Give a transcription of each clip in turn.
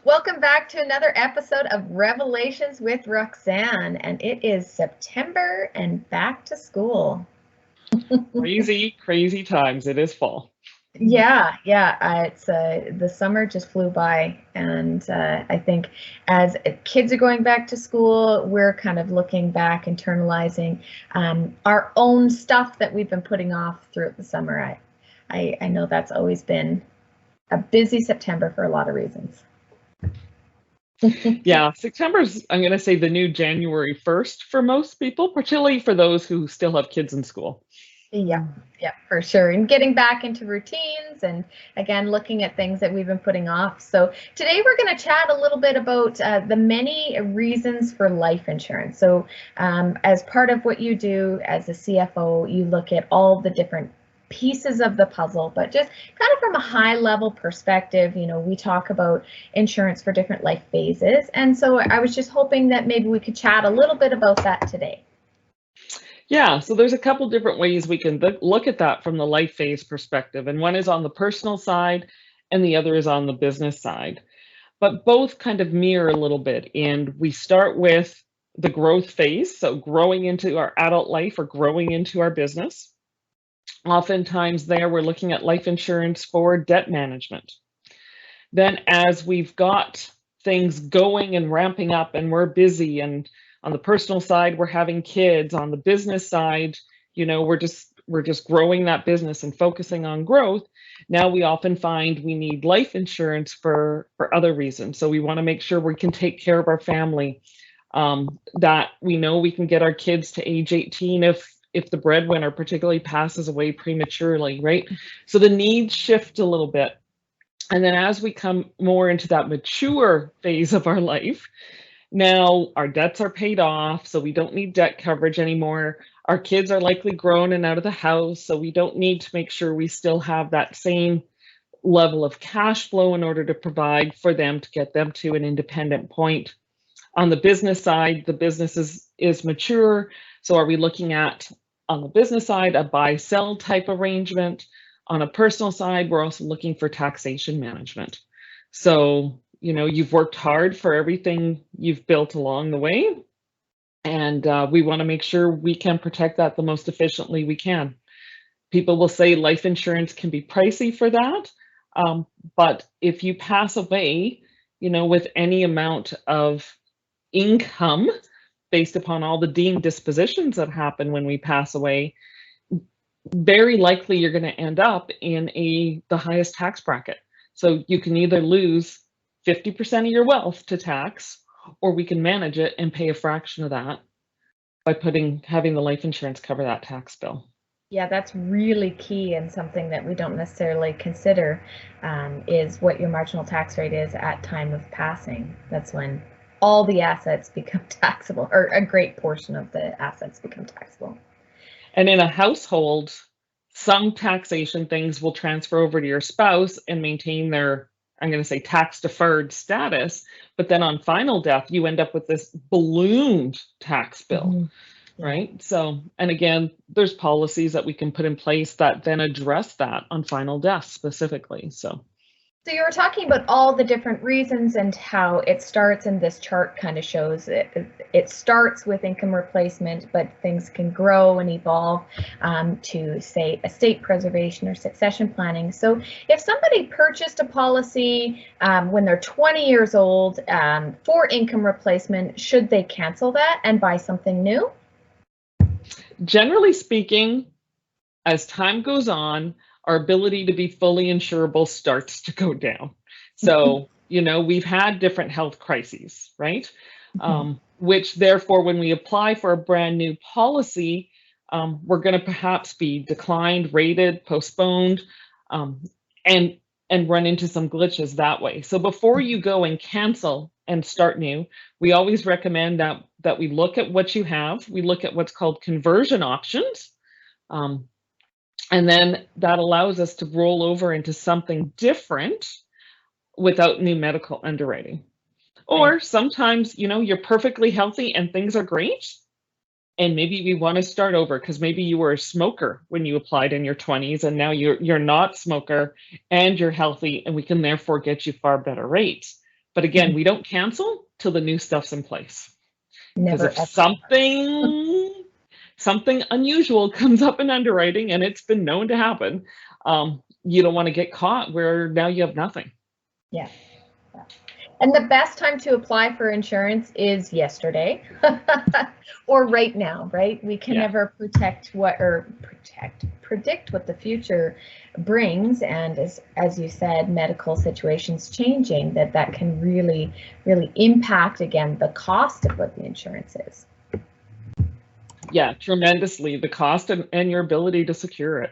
Welcome back to another episode of Revelations with Roxanne, and it is September and back to school. Crazy, crazy times. It is fall. Yeah. It's the summer just flew by, and I think as kids are going back to school, we're kind of looking back, internalizing our own stuff that we've been putting off throughout the summer. I know that's always been a busy September for a lot of reasons. Yeah, September's, I'm going to say, the new January 1st for most people, particularly for those who still have kids in school. Yeah, for sure. And getting back into routines and again, looking at things that we've been putting off. So today we're going to chat a little bit about the many reasons for life insurance. So as part of what you do as a CFO, you look at all the different pieces of the puzzle, but just kind of from a high level perspective, we talk about insurance for different life phases. And so I was just hoping that maybe we could chat a little bit about that today. Yeah, so there's a couple different ways we can look at that from the life phase perspective. And one is on the personal side and the other is on the business side. But both kind of mirror a little bit. And we start with the growth phase, so growing into our adult life or growing into our business. Oftentimes there we're looking at life insurance for debt management. Then as we've got things going and ramping up and we're busy, and on the personal side we're having kids, on the business side, we're just growing that business and focusing on growth. Now we often find we need life insurance for other reasons. So we want to make sure we can take care of our family, that we know we can get our kids to age 18 if the breadwinner particularly passes away prematurely, right? So the needs shift a little bit. And then as we come more into that mature phase of our life, now our debts are paid off, so we don't need debt coverage anymore. Our kids are likely grown and out of the house, so we don't need to make sure we still have that same level of cash flow in order to provide for them to get them to an independent point. On the business side, the business is mature. So are we looking at, on the business side, a buy-sell type arrangement? On a personal side, we're also looking for taxation management. So, you've worked hard for everything you've built along the way, and we want to make sure we can protect that the most efficiently we can. People will say life insurance can be pricey for that, but if you pass away, with any amount of income based upon all the deemed dispositions that happen when we pass away, very likely you're going to end up in the highest tax bracket. So you can either lose 50% of your wealth to tax, or we can manage it and pay a fraction of that by having the life insurance cover that tax bill. Yeah, that's really key, and something that we don't necessarily consider is what your marginal tax rate is at time of passing. That's when all the assets become taxable, or a great portion of the assets become taxable. And in a household, some taxation things will transfer over to your spouse and maintain their, I'm going to say, tax deferred status. But then on final death, you end up with this ballooned tax bill, right? So, and again, there's policies that we can put in place that then address that on final death specifically. So you were talking about all the different reasons and how it starts, and this chart kind of shows it starts with income replacement, but things can grow and evolve to, say, estate preservation or succession planning. So if somebody purchased a policy when they're 20 years old for income replacement, should they cancel that and buy something new? Generally speaking, as time goes on, our ability to be fully insurable starts to go down. So, we've had different health crises, right? Which therefore, when we apply for a brand new policy, we're going to perhaps be declined, rated, postponed, and run into some glitches that way. So before you go and cancel and start new, we always recommend that we look at what you have. We look at what's called conversion options. And then that allows us to roll over into something different without new medical underwriting. Or sometimes, you're perfectly healthy and things are great. And maybe we want to start over because maybe you were a smoker when you applied in your 20s and now you're not a smoker and you're healthy, and we can therefore get you far better rates. But again, we don't cancel till the new stuff's in place. Because Never if ever. something unusual comes up in underwriting, and it's been known to happen, you don't want to get caught where now you have nothing. Yeah. And the best time to apply for insurance is yesterday or right now, right? We can never predict what the future brings. And as you said, medical situations changing, that can really, really impact, again, the cost of what the insurance is. Yeah, tremendously, the cost and your ability to secure it.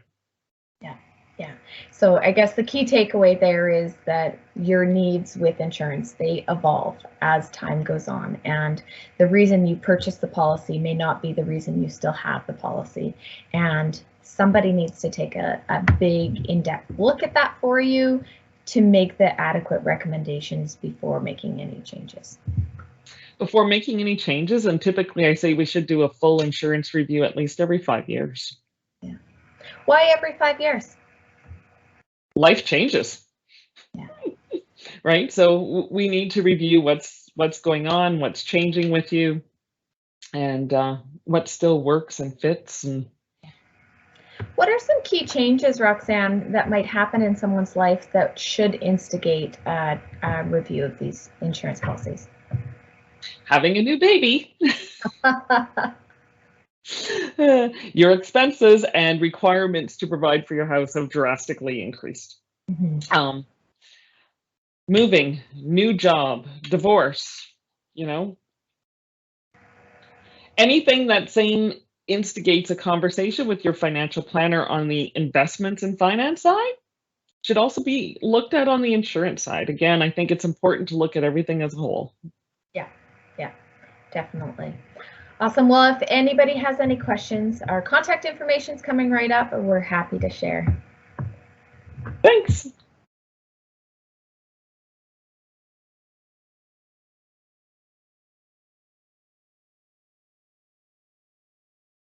Yeah. So I guess the key takeaway there is that your needs with insurance, they evolve as time goes on. And the reason you purchase the policy may not be the reason you still have the policy. And somebody needs to take a big in-depth look at that for you to make the adequate recommendations before making any changes. Before making any changes, and typically I say we should do a full insurance review at least every 5 years. Yeah. Why every 5 years? Life changes. Yeah. Right? So we need to review what's going on, what's changing with you, and what still works and fits. And what are some key changes, Roxanne, that might happen in someone's life that should instigate a review of these insurance policies? Having a new baby. Your expenses and requirements to provide for your house have drastically increased. Mm-hmm. Moving, new job, divorce, anything that instigates a conversation with your financial planner on the investments and finance side should also be looked at on the insurance side. Again, I think it's important to look at everything as a whole. Yeah, definitely. Awesome. Well, if anybody has any questions, our contact information is coming right up, and we're happy to share. Thanks.